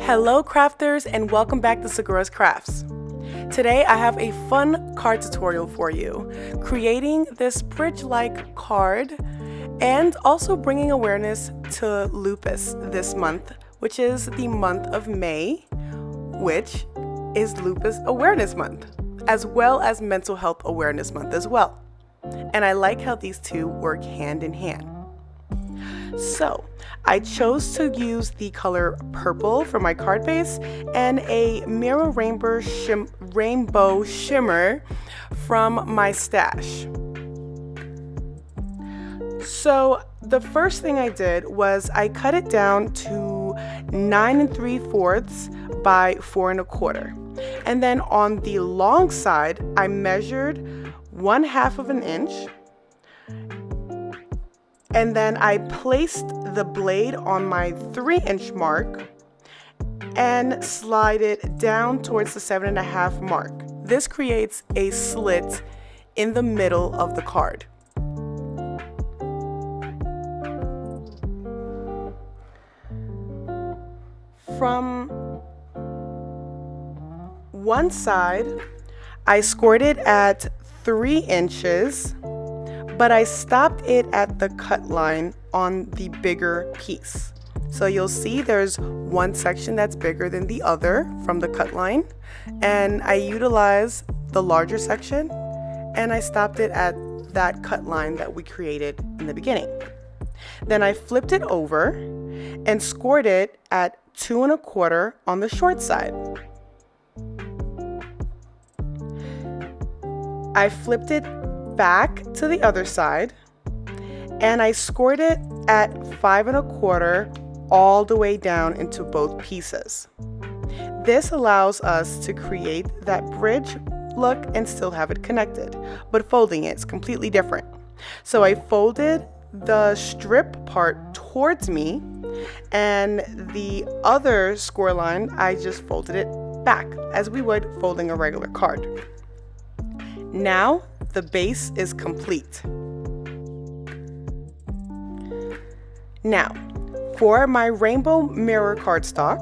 Hello crafters, and welcome back to Segura's Crafts. Today I have a fun card tutorial for you, creating this bridge-like card and also bringing awareness to lupus this month, which is the month of May, which is Lupus Awareness Month, as well as Mental Health Awareness Month as well. And I like how these two work hand in hand. So I chose to use the color purple for my card base and a mirror rainbow shimmer from my stash. So the first thing I did was I cut it down to 9 3/4 by 4 1/4. And then on the long side, I measured 1/2 of an inch. And then I placed the blade on my 3-inch mark and slide it down towards the 7.5 mark. This creates a slit in the middle of the card. From one side, I scored it at 3 inches, but I stopped it at the cut line on the bigger piece. So you'll see there's one section that's bigger than the other from the cut line, and I utilized the larger section and I stopped it at that cut line that we created in the beginning. Then I flipped it over and scored it at 2 1/4 on the short side. I flipped it back to the other side and I scored it at 5 1/4 all the way down into both pieces. This allows us to create that bridge look and still have it connected, but folding it is completely different. So I folded the strip part towards me, and the other score line I just folded it back as we would folding a regular card. Now the base is complete. Now, for my rainbow mirror cardstock,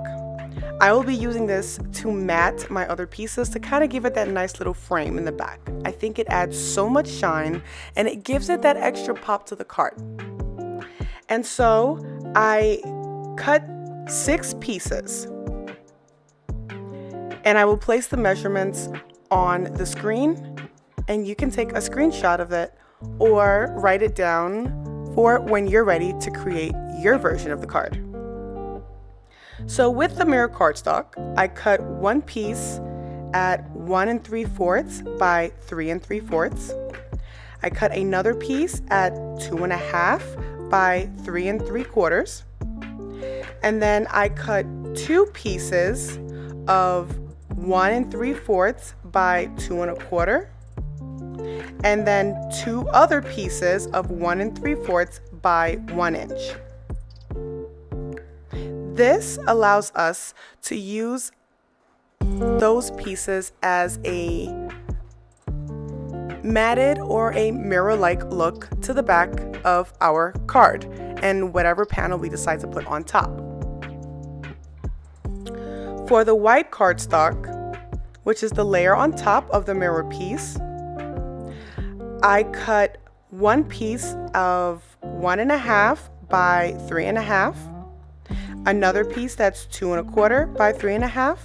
I will be using this to mat my other pieces to kind of give it that nice little frame in the back. I think it adds so much shine and it gives it that extra pop to the card. And so I cut 6 pieces and I will place the measurements on the screen, and you can take a screenshot of it or write it down for when you're ready to create your version of the card. So with the mirror cardstock, I cut one piece at 1 3/4 by 3 3/4. I cut another piece at 2 1/2 by 3 3/4. And then I cut 2 pieces of 1 3/4 by 2 1/4. And then 2 other pieces of 1 3/4 by 1 inch. This allows us to use those pieces as a matted or a mirror-like look to the back of our card and whatever panel we decide to put on top. For the white cardstock, which is the layer on top of the mirror piece, I cut one piece of 1 1/2 by 3 1/2, another piece that's 2 1/4 by 3 1/2.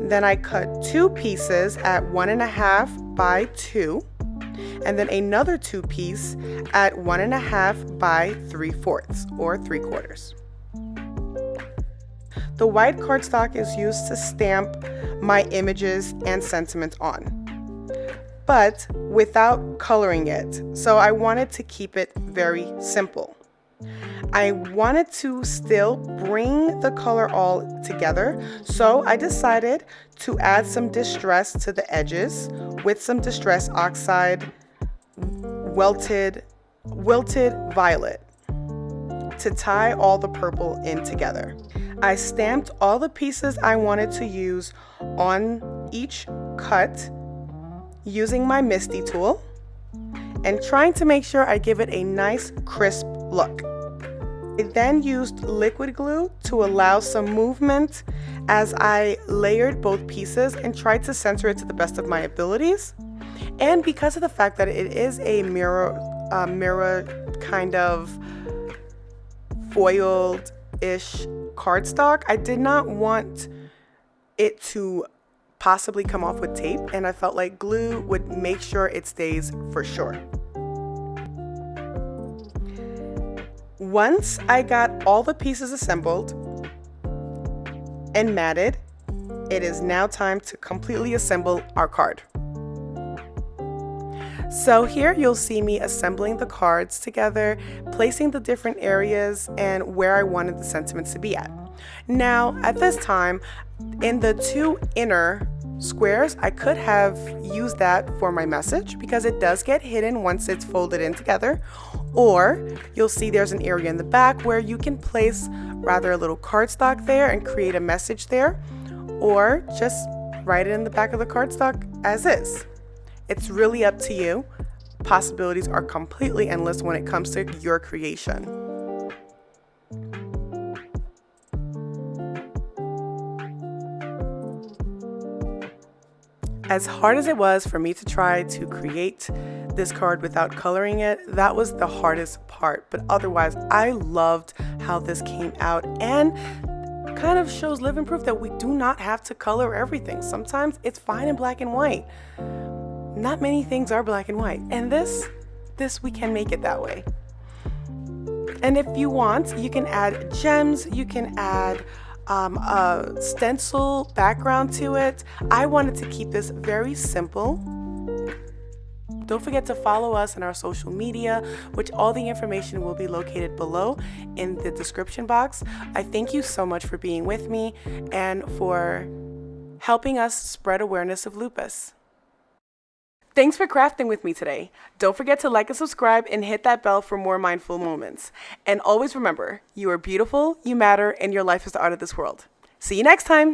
Then I cut 2 pieces at 1 1/2 by 2, and then another 2 piece at 1 1/2 by 3/4 or 3/4. The white cardstock is used to stamp my images and sentiments on, but without coloring it. So I wanted to keep it very simple. I wanted to still bring the color all together, so I decided to add some distress to the edges with some Distress Oxide wilted violet to tie all the purple in together. I stamped all the pieces I wanted to use on each cut using my Misty tool and trying to make sure I give it a nice crisp look. I then used liquid glue to allow some movement as I layered both pieces and tried to center it to the best of my abilities. And because of the fact that it is a mirror kind of foiled-ish cardstock, I did not want it to possibly come off with tape, and I felt like glue would make sure it stays for sure. Once I got all the pieces assembled and matted, it is now time to completely assemble our card. So here you'll see me assembling the cards together, placing the different areas and where I wanted the sentiments to be at. Now, at this time, in the two inner squares, I could have used that for my message because it does get hidden once it's folded in together. Or you'll see there's an area in the back where you can place rather a little cardstock there and create a message there, or just write it in the back of the cardstock as is. It's really up to you. Possibilities are completely endless when it comes to your creation. As hard as it was for me to try to create this card without coloring it, that was the hardest part. But otherwise, I loved how this came out, and kind of shows living proof that we do not have to color everything. Sometimes it's fine in black and white. Not many things are black and white, and this we can make it that way. And if you want, you can add gems, you can add a stencil background to it. I wanted to keep this very simple. Don't forget to follow us on our social media, which all the information will be located below in the description box. I thank you so much for being with me and for helping us spread awareness of lupus. Thanks for crafting with me today. Don't forget to like and subscribe and hit that bell for more mindful moments. And always remember, you are beautiful, you matter, and your life is the art of this world. See you next time.